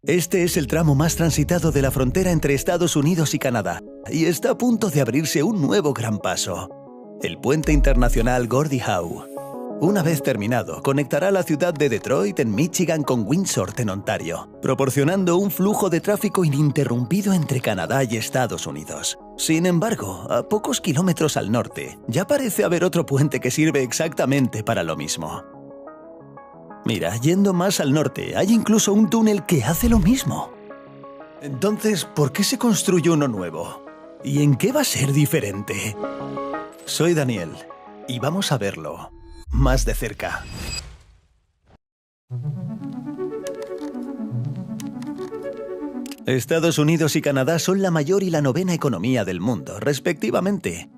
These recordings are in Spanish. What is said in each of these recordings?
Este es el tramo más transitado de la frontera entre Estados Unidos y Canadá, y está a punto de abrirse un nuevo gran paso: el puente internacional Gordie Howe. Una vez terminado, conectará la ciudad de Detroit, en Michigan, con Windsor, en Ontario, proporcionando un flujo de tráfico ininterrumpido entre Canadá y Estados Unidos. Sin embargo, a pocos kilómetros al norte, ya parece haber otro puente que sirve exactamente para lo mismo. Mira, yendo más al norte, hay incluso un túnel que hace lo mismo. Entonces, ¿por qué se construye uno nuevo? ¿Y en qué va a ser diferente? Soy Daniel, y vamos a verlo más de cerca. Estados Unidos y Canadá son la mayor y la novena economía del mundo, respectivamente.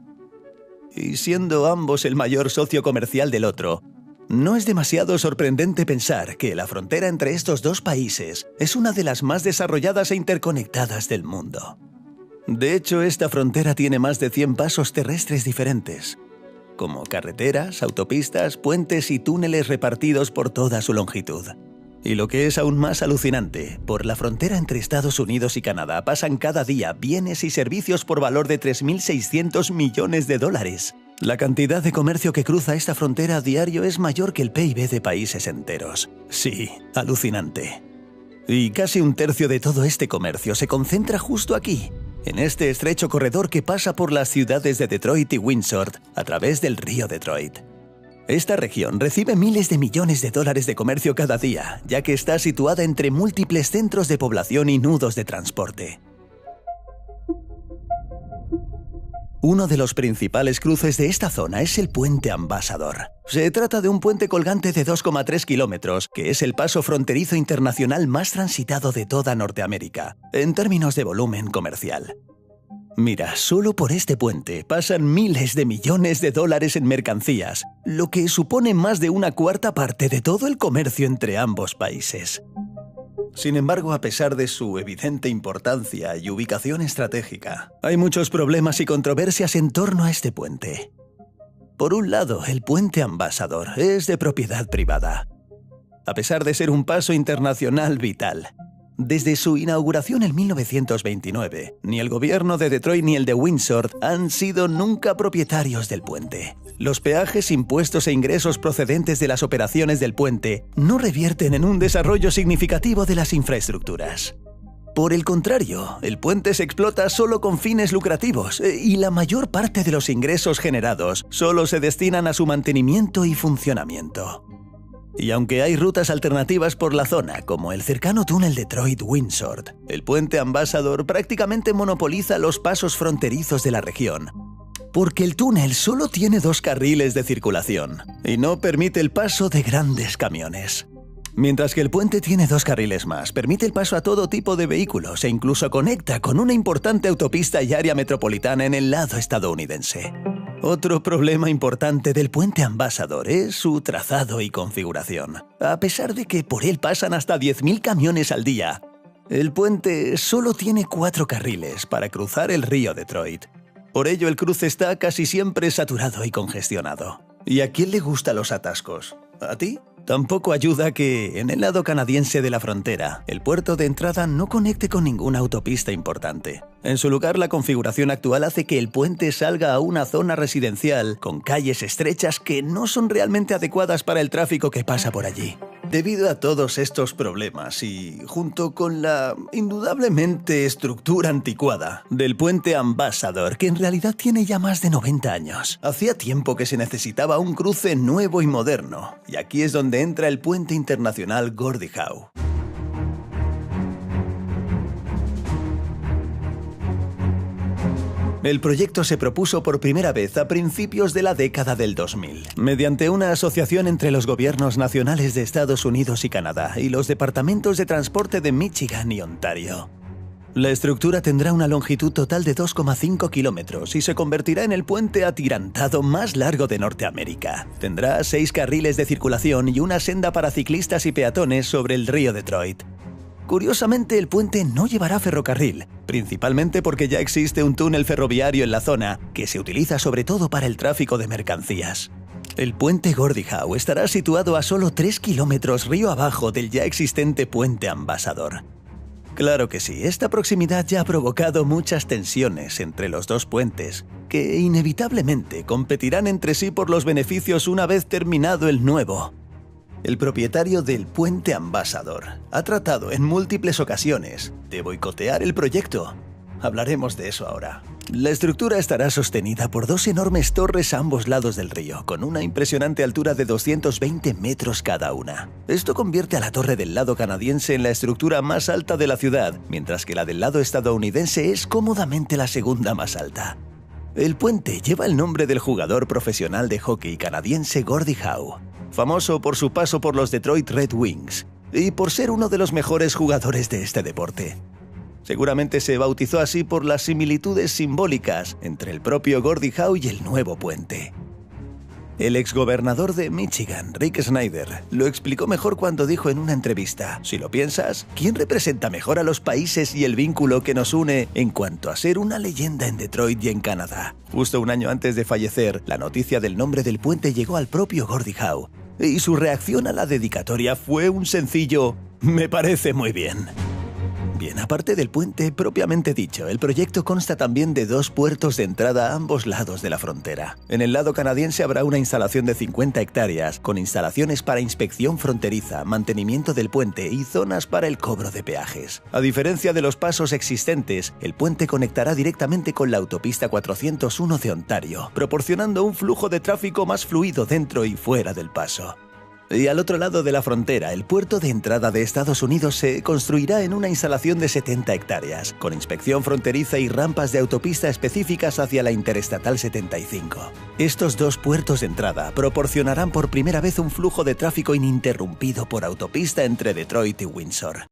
Y siendo ambos el mayor socio comercial del otro, no es demasiado sorprendente pensar que la frontera entre estos dos países es una de las más desarrolladas e interconectadas del mundo. De hecho, esta frontera tiene más de 100 pasos terrestres diferentes, como carreteras, autopistas, puentes y túneles repartidos por toda su longitud. Y lo que es aún más alucinante, por la frontera entre Estados Unidos y Canadá pasan cada día bienes y servicios por valor de 3.600 millones de dólares. La cantidad de comercio que cruza esta frontera a diario es mayor que el PIB de países enteros. Sí, alucinante. Y casi un tercio de todo este comercio se concentra justo aquí, en este estrecho corredor que pasa por las ciudades de Detroit y Windsor a través del río Detroit. Esta región recibe miles de millones de dólares de comercio cada día, ya que está situada entre múltiples centros de población y nudos de transporte. Uno de los principales cruces de esta zona es el Puente Ambassador. Se trata de un puente colgante de 2,3 kilómetros, que es el paso fronterizo internacional más transitado de toda Norteamérica, en términos de volumen comercial. Mira, solo por este puente pasan miles de millones de dólares en mercancías, lo que supone más de una cuarta parte de todo el comercio entre ambos países. Sin embargo, a pesar de su evidente importancia y ubicación estratégica, hay muchos problemas y controversias en torno a este puente. Por un lado, el Puente Ambassador es de propiedad privada, a pesar de ser un paso internacional vital. Desde su inauguración en 1929, ni el gobierno de Detroit ni el de Windsor han sido nunca propietarios del puente. Los peajes, impuestos e ingresos procedentes de las operaciones del puente no revierten en un desarrollo significativo de las infraestructuras. Por el contrario, el puente se explota solo con fines lucrativos y la mayor parte de los ingresos generados solo se destinan a su mantenimiento y funcionamiento. Y aunque hay rutas alternativas por la zona, como el cercano túnel Detroit-Windsor, el Puente Ambassador prácticamente monopoliza los pasos fronterizos de la región, porque el túnel solo tiene 2 carriles de circulación y no permite el paso de grandes camiones. Mientras que el puente tiene 2 carriles más, permite el paso a todo tipo de vehículos e incluso conecta con una importante autopista y área metropolitana en el lado estadounidense. Otro problema importante del Puente Ambassador es su trazado y configuración. A pesar de que por él pasan hasta 10.000 camiones al día, el puente solo tiene 4 carriles para cruzar el río Detroit. Por ello, el cruce está casi siempre saturado y congestionado. ¿Y a quién le gustan los atascos? ¿A ti? Tampoco ayuda que, en el lado canadiense de la frontera, el puerto de entrada no conecte con ninguna autopista importante. En su lugar, la configuración actual hace que el puente salga a una zona residencial con calles estrechas que no son realmente adecuadas para el tráfico que pasa por allí. Debido a todos estos problemas y junto con la indudablemente estructura anticuada del Puente Ambassador, que en realidad tiene ya más de 90 años, hacía tiempo que se necesitaba un cruce nuevo y moderno, y aquí es donde entra el Puente Internacional Gordie Howe. El proyecto se propuso por primera vez a principios de la década del 2000, mediante una asociación entre los gobiernos nacionales de Estados Unidos y Canadá y los departamentos de transporte de Michigan y Ontario. La estructura tendrá una longitud total de 2,5 kilómetros y se convertirá en el puente atirantado más largo de Norteamérica. Tendrá 6 carriles de circulación y una senda para ciclistas y peatones sobre el río Detroit. Curiosamente, el puente no llevará ferrocarril, principalmente porque ya existe un túnel ferroviario en la zona que se utiliza sobre todo para el tráfico de mercancías. El puente Gordie Howe estará situado a solo 3 kilómetros río abajo del ya existente Puente Ambassador. Claro que sí, esta proximidad ya ha provocado muchas tensiones entre los dos puentes, que inevitablemente competirán entre sí por los beneficios una vez terminado el nuevo. El propietario del Puente Ambassador ha tratado en múltiples ocasiones de boicotear el proyecto. Hablaremos de eso ahora. La estructura estará sostenida por dos enormes torres a ambos lados del río, con una impresionante altura de 220 metros cada una. Esto convierte a la torre del lado canadiense en la estructura más alta de la ciudad, mientras que la del lado estadounidense es cómodamente la segunda más alta. El puente lleva el nombre del jugador profesional de hockey canadiense Gordie Howe, famoso por su paso por los Detroit Red Wings y por ser uno de los mejores jugadores de este deporte. Seguramente se bautizó así por las similitudes simbólicas entre el propio Gordie Howe y el nuevo puente. El exgobernador de Michigan, Rick Snyder, lo explicó mejor cuando dijo en una entrevista: si lo piensas, ¿quién representa mejor a los países y el vínculo que nos une en cuanto a ser una leyenda en Detroit y en Canadá? Justo un año antes de fallecer, la noticia del nombre del puente llegó al propio Gordie Howe, y su reacción a la dedicatoria fue un sencillo «me parece muy bien». Bien, aparte del puente propiamente dicho, el proyecto consta también de dos puertos de entrada a ambos lados de la frontera. En el lado canadiense habrá una instalación de 50 hectáreas, con instalaciones para inspección fronteriza, mantenimiento del puente y zonas para el cobro de peajes. A diferencia de los pasos existentes, el puente conectará directamente con la autopista 401 de Ontario, proporcionando un flujo de tráfico más fluido dentro y fuera del paso. Y al otro lado de la frontera, el puerto de entrada de Estados Unidos se construirá en una instalación de 70 hectáreas, con inspección fronteriza y rampas de autopista específicas hacia la Interestatal 75. Estos dos puertos de entrada proporcionarán por primera vez un flujo de tráfico ininterrumpido por autopista entre Detroit y Windsor.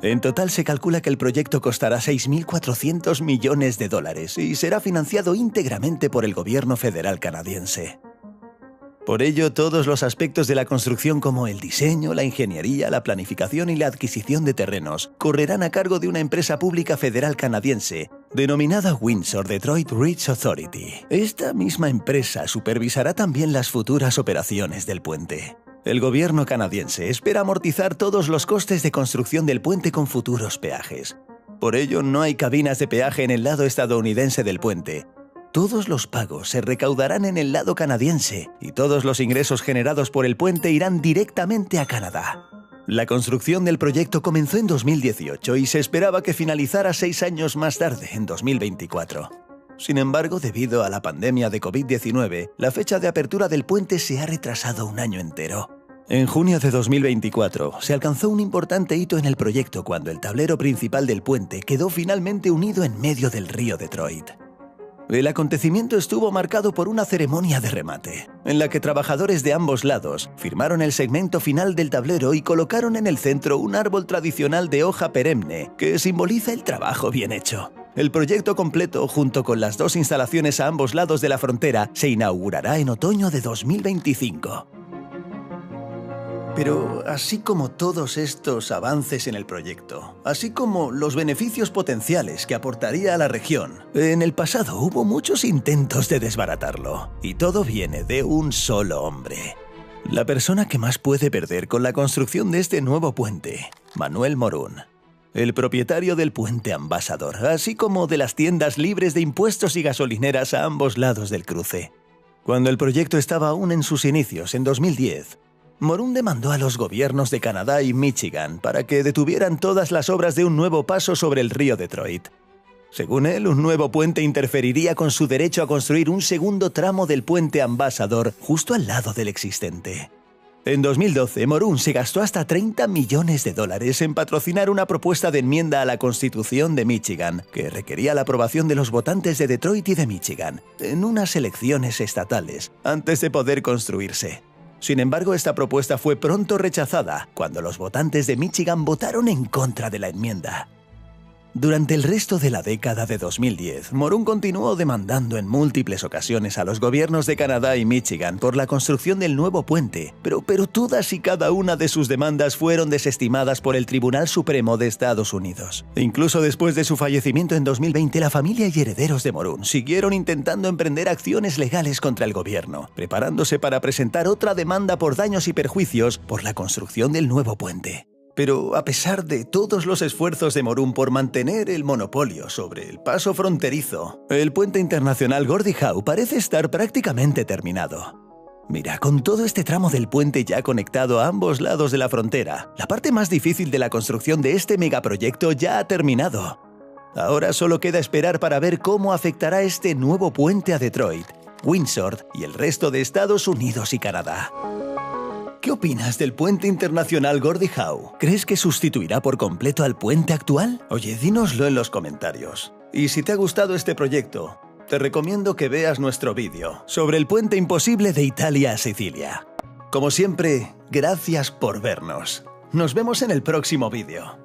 En total se calcula que el proyecto costará $6.400 millones y será financiado íntegramente por el gobierno federal canadiense. Por ello, todos los aspectos de la construcción como el diseño, la ingeniería, la planificación y la adquisición de terrenos correrán a cargo de una empresa pública federal canadiense denominada Windsor Detroit Bridge Authority. Esta misma empresa supervisará también las futuras operaciones del puente. El gobierno canadiense espera amortizar todos los costes de construcción del puente con futuros peajes. Por ello, no hay cabinas de peaje en el lado estadounidense del puente. Todos los pagos se recaudarán en el lado canadiense y todos los ingresos generados por el puente irán directamente a Canadá. La construcción del proyecto comenzó en 2018 y se esperaba que finalizara 6 años más tarde, en 2024. Sin embargo, debido a la pandemia de COVID-19, la fecha de apertura del puente se ha retrasado un año entero. En junio de 2024, se alcanzó un importante hito en el proyecto cuando el tablero principal del puente quedó finalmente unido en medio del río Detroit. El acontecimiento estuvo marcado por una ceremonia de remate, en la que trabajadores de ambos lados firmaron el segmento final del tablero y colocaron en el centro un árbol tradicional de hoja perenne que simboliza el trabajo bien hecho. El proyecto completo, junto con las dos instalaciones a ambos lados de la frontera, se inaugurará en otoño de 2025. Pero así como todos estos avances en el proyecto, así como los beneficios potenciales que aportaría a la región, en el pasado hubo muchos intentos de desbaratarlo, y todo viene de un solo hombre. La persona que más puede perder con la construcción de este nuevo puente, Manuel Morum, el propietario del Puente Ambassador, así como de las tiendas libres de impuestos y gasolineras a ambos lados del cruce. Cuando el proyecto estaba aún en sus inicios, en 2010, Morum demandó a los gobiernos de Canadá y Michigan para que detuvieran todas las obras de un nuevo paso sobre el río Detroit. Según él, un nuevo puente interferiría con su derecho a construir un segundo tramo del Puente Ambassador justo al lado del existente. En 2012, Morum se gastó hasta $30 millones en patrocinar una propuesta de enmienda a la Constitución de Michigan que requería la aprobación de los votantes de Detroit y de Michigan en unas elecciones estatales antes de poder construirse. Sin embargo, esta propuesta fue pronto rechazada cuando los votantes de Michigan votaron en contra de la enmienda. Durante el resto de la década de 2010, Morum continuó demandando en múltiples ocasiones a los gobiernos de Canadá y Michigan por la construcción del nuevo puente, pero todas y cada una de sus demandas fueron desestimadas por el Tribunal Supremo de Estados Unidos. Incluso después de su fallecimiento en 2020, la familia y herederos de Morum siguieron intentando emprender acciones legales contra el gobierno, preparándose para presentar otra demanda por daños y perjuicios por la construcción del nuevo puente. Pero a pesar de todos los esfuerzos de Morum por mantener el monopolio sobre el paso fronterizo, el puente internacional Gordie Howe parece estar prácticamente terminado. Mira, con todo este tramo del puente ya conectado a ambos lados de la frontera, la parte más difícil de la construcción de este megaproyecto ya ha terminado. Ahora solo queda esperar para ver cómo afectará este nuevo puente a Detroit, Windsor y el resto de Estados Unidos y Canadá. ¿Qué opinas del puente internacional Gordie Howe? ¿Crees que sustituirá por completo al puente actual? Oye, dínoslo en los comentarios. Y si te ha gustado este proyecto, te recomiendo que veas nuestro vídeo sobre el puente imposible de Italia a Sicilia. Como siempre, gracias por vernos. Nos vemos en el próximo vídeo.